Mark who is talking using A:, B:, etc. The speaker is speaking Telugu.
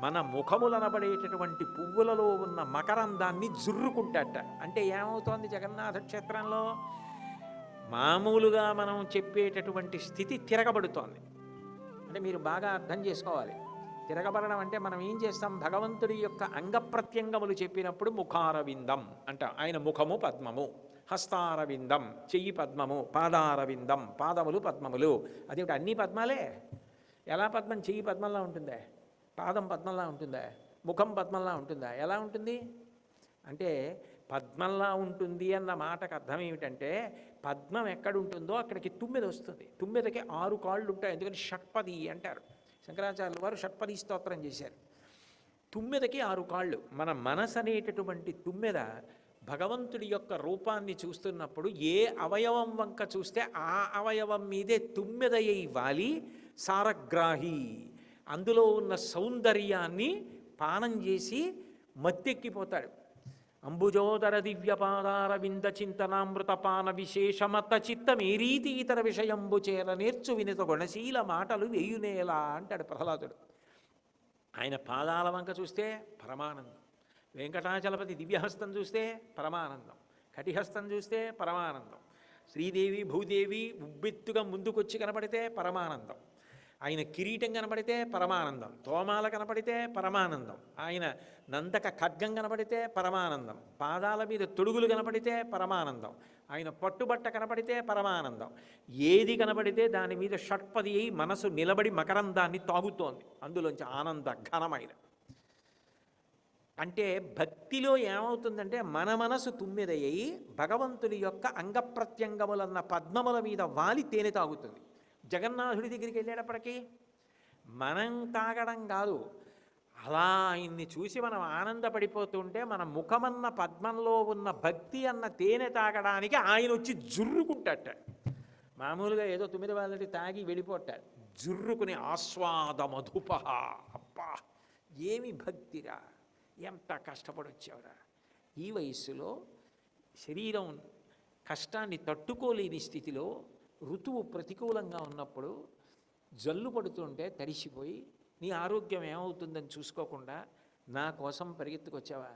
A: మన ముఖములనబడేటటువంటి పువ్వులలో ఉన్న మకరందాన్ని జుర్రుకుంటాట. అంటే ఏమవుతోంది జగన్నాథ క్షేత్రంలో? మామూలుగా మనం చెప్పేటటువంటి స్థితి తిరగబడుతోంది. అంటే మీరు బాగా అర్థం చేసుకోవాలి. తిరగబడడం అంటే మనం ఏం చేస్తాం? భగవంతుడి యొక్క అంగప్రత్యంగములు చెప్పినప్పుడు ముఖారవిందం అంటాం. ఆయన ముఖము పద్మము, హస్తారవిందం చెయ్యి పద్మము, పాదారవిందం పాదములు పద్మములు. అదేమిటి అన్నీ పద్మాలే? ఎలా పద్మం? చెయ్యి పద్మంలా ఉంటుందా? పాదం పద్మంలా ఉంటుందా? ముఖం పద్మంలా ఉంటుందా? ఎలా ఉంటుంది? అంటే పద్మంలా ఉంటుంది అన్న మాటకు అర్థం ఏమిటంటే, పద్మం ఎక్కడుంటుందో అక్కడికి తుమ్మెద వస్తుంది. తుమ్మెదకి 6 కాళ్ళు ఉంటాయి. ఎందుకని షట్పది అంటారు. శంకరాచార్యుల వారు షట్పది స్తోత్రం చేశారు. తుమ్మెదకి 6 కాళ్ళు. మన మనసు అనేటటువంటి తుమ్మెద భగవంతుడి యొక్క రూపాన్ని చూస్తున్నప్పుడు ఏ అవయవం వంక చూస్తే ఆ అవయవం మీదే తుమ్మెదయ్యి వాలి సారగ్రాహి అందులో ఉన్న సౌందర్యాన్ని పానం చేసి మత్తెక్కిపోతాడు. అంబుజోదర దివ్యపాదార వింద చింతనామృతపాన విశేషమత చిత్తమేరీతి ఇతర విషయంబు చేర నేర్చు వినిత గుణశీల మాటలు వేయునేలా అంటాడు ప్రహ్లాదుడు. ఆయన పాదాల వంక చూస్తే పరమానందం. వెంకటాచలపతి దివ్యహస్తం చూస్తే పరమానందం. కటిహస్తం చూస్తే పరమానందం. శ్రీదేవి భూదేవి ఉబ్బెత్తుగా ముందుకొచ్చి కనపడితే పరమానందం. ఆయన కిరీటం కనపడితే పరమానందం. తోమాల కనపడితే పరమానందం. ఆయన నందక ఖడ్గం కనపడితే పరమానందం. పాదాల మీద తొడుగులు కనపడితే పరమానందం. ఆయన పట్టుబట్ట కనపడితే పరమానందం. ఏది కనపడితే దాని మీద షట్పది అయి మనసు నిలబడి మకరందాన్ని తాగుతోంది. అందులోంచి ఆనంద ఘనమైన. అంటే భక్తిలో ఏమవుతుందంటే మన మనసు తుమ్మెదయ్యి భగవంతుడి యొక్క అంగప్రత్యంగములన్న పద్మముల మీద వాలి తేనె తాగుతుంది. జగన్నాథుడి దగ్గరికి వెళ్ళేటప్పటికీ మనం తాగడం కాదు, అలా ఆయన్ని చూసి మనం ఆనందపడిపోతుంటే మన ముఖమన్న పద్మంలో ఉన్న భక్తి అన్న తేనె తాగడానికి ఆయన వచ్చి జుర్రుకుంటాట. మామూలుగా ఏదో 9 వాళ్ళకి తాగి వెళ్ళిపోతాడు. జుర్రుకుని ఆస్వాద మధుప. అబ్బా ఏమి భక్తిరా, ఎంత కష్టపడొచ్చావురా. ఈ వయస్సులో శరీరం కష్టాన్ని తట్టుకోలేని స్థితిలో ఋతువు ప్రతికూలంగా ఉన్నప్పుడు జల్లు పడుతుంటే తడిసిపోయి నీ ఆరోగ్యం ఏమవుతుందని చూసుకోకుండా నా కోసం పరిగెత్తుకొచ్చావా?